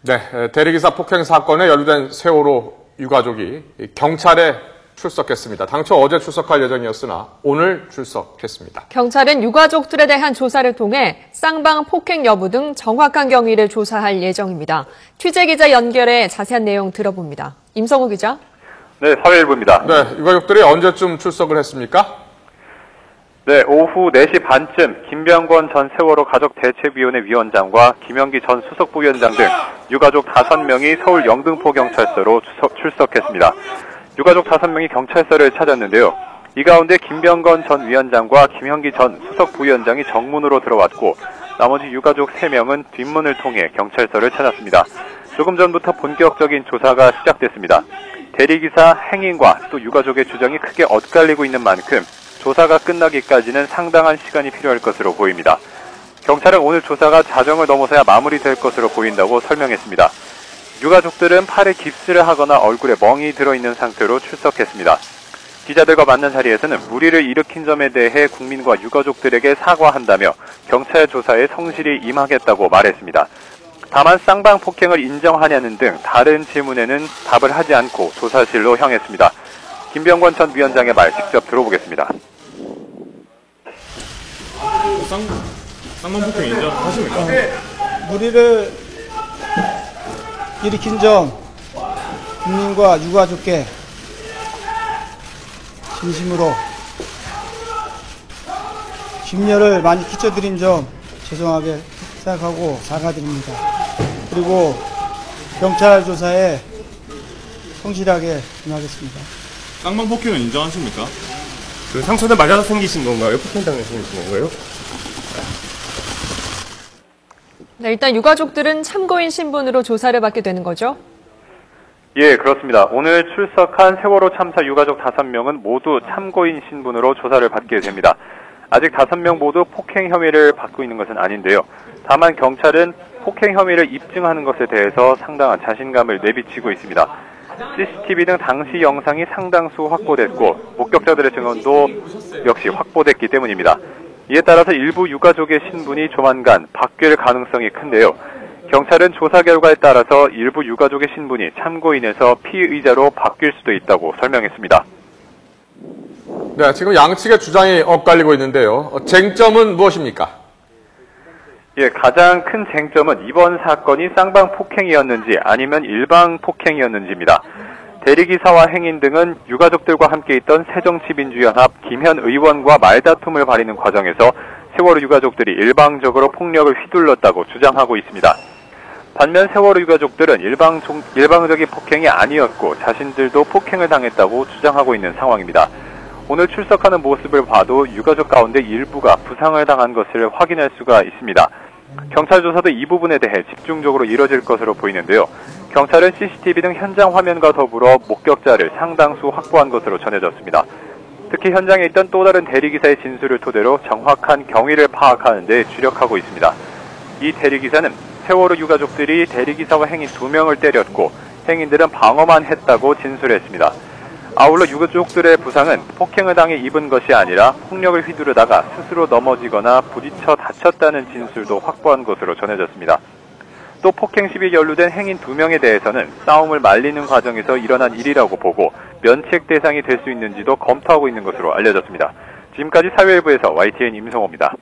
네, 대리기사 폭행 사건에 연루된 세월호 유가족이 경찰에 출석했습니다. 당초 어제 출석할 예정이었으나 오늘 출석했습니다. 경찰은 유가족들에 대한 조사를 통해 쌍방 폭행 여부 등 정확한 경위를 조사할 예정입니다. 취재기자 연결해 자세한 내용 들어봅니다. 임성우 기자. 네, 사회일보입니다. 네, 유가족들이 언제쯤 출석을 했습니까? 네, 오후 4시 반쯤 김병권 전 세월호 가족대책위원회 위원장과 김현기 전 수석부위원장 등 유가족 5명이 서울 영등포경찰서로 출석했습니다. 유가족 5명이 경찰서를 찾았는데요. 이 가운데 김병권 전 위원장과 김현기 전 수석부위원장이 정문으로 들어왔고 나머지 유가족 3명은 뒷문을 통해 경찰서를 찾았습니다. 조금 전부터 본격적인 조사가 시작됐습니다. 대리기사 행인과 또 유가족의 주장이 크게 엇갈리고 있는 만큼 조사가 끝나기까지는 상당한 시간이 필요할 것으로 보입니다. 경찰은 오늘 조사가 자정을 넘어서야 마무리될 것으로 보인다고 설명했습니다. 유가족들은 팔에 깁스를 하거나 얼굴에 멍이 들어있는 상태로 출석했습니다. 기자들과 만난 자리에서는 무리를 일으킨 점에 대해 국민과 유가족들에게 사과한다며 경찰 조사에 성실히 임하겠다고 말했습니다. 다만 쌍방 폭행을 인정하냐는 등 다른 질문에는 답을 하지 않고 조사실로 향했습니다. 김병권 전 위원장의 말 직접 들어보겠습니다. 쌍방 폭행 인정하십니까? 무리를 일으킨 점 국민과 유가족께 진심으로 심려를 많이 끼쳐드린 점 죄송하게 생각하고 사과드립니다. 그리고 경찰 조사에 성실하게 임하겠습니다. 쌍방 폭행은 인정하십니까? 그 상처는 맞아서 생기신 건가요? 폭행당해서 생기신 건가요? 네, 일단 유가족들은 참고인 신분으로 조사를 받게 되는 거죠? 예, 그렇습니다. 오늘 출석한 세월호 참사 유가족 5명은 모두 참고인 신분으로 조사를 받게 됩니다. 아직 5명 모두 폭행 혐의를 받고 있는 것은 아닌데요. 다만 경찰은 폭행 혐의를 입증하는 것에 대해서 상당한 자신감을 내비치고 있습니다. CCTV 등 당시 영상이 상당수 확보됐고 목격자들의 증언도 역시 확보됐기 때문입니다. 이에 따라서 일부 유가족의 신분이 조만간 바뀔 가능성이 큰데요. 경찰은 조사 결과에 따라서 일부 유가족의 신분이 참고인에서 피의자로 바뀔 수도 있다고 설명했습니다. 네, 지금 양측의 주장이 엇갈리고 있는데요. 쟁점은 무엇입니까? 예, 가장 큰 쟁점은 이번 사건이 쌍방 폭행이었는지 아니면 일방 폭행이었는지입니다. 대리기사와 행인 등은 유가족들과 함께 있던 새정치민주연합 김현 의원과 말다툼을 벌이는 과정에서 세월호 유가족들이 일방적으로 폭력을 휘둘렀다고 주장하고 있습니다. 반면 세월호 유가족들은 일방적인 폭행이 아니었고 자신들도 폭행을 당했다고 주장하고 있는 상황입니다. 오늘 출석하는 모습을 봐도 유가족 가운데 일부가 부상을 당한 것을 확인할 수가 있습니다. 경찰 조사도 이 부분에 대해 집중적으로 이뤄질 것으로 보이는데요. 경찰은 CCTV 등 현장 화면과 더불어 목격자를 상당수 확보한 것으로 전해졌습니다. 특히 현장에 있던 또 다른 대리기사의 진술을 토대로 정확한 경위를 파악하는 데 주력하고 있습니다. 이 대리기사는 세월호 유가족들이 대리기사와 행인 2명을 때렸고 행인들은 방어만 했다고 진술했습니다. 아울러 유가족들의 부상은 폭행을 당해 입은 것이 아니라 폭력을 휘두르다가 스스로 넘어지거나 부딪혀 다쳤다는 진술도 확보한 것으로 전해졌습니다. 또 폭행 시비에 연루된 행인 2명에 대해서는 싸움을 말리는 과정에서 일어난 일이라고 보고 면책 대상이 될 수 있는지도 검토하고 있는 것으로 알려졌습니다. 지금까지 사회일보에서 YTN 임성호입니다.